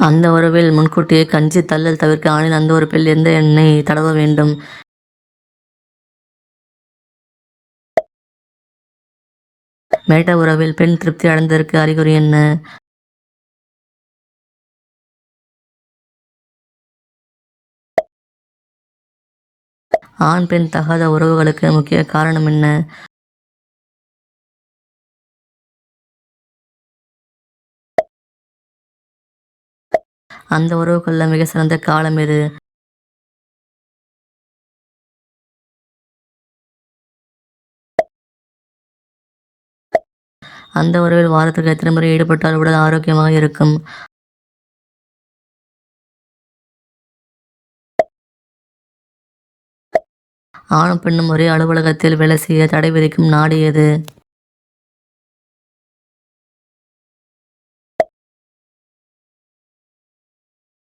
அந்த உறவில் முன்கூட்டியே கஞ்சி தள்ளல் தவிர்க்க ஆணின் அந்த உறுப்பில் எந்த எண்ணெய் தடவ வேண்டும்? மேட்ட உறவில் பெண் திருப்தி அடைந்ததற்கு அறிகுறி என்ன? ஆண் பெண் தகாத உறவுகளுக்கு முக்கிய காரணம் என்ன? அந்த உறவுக்குள்ள மிக சிறந்த காலம் எது? அந்த உறவில் வாரத்துக்கு எத்தனை முறை ஈடுபட்டால் உடல் ஆரோக்கியமாக இருக்கும்? ஆணும் பெண்ணும் ஒரே அலுவலகத்தில் வேலை செய்ய தடை விதிக்கும் நாடு எது?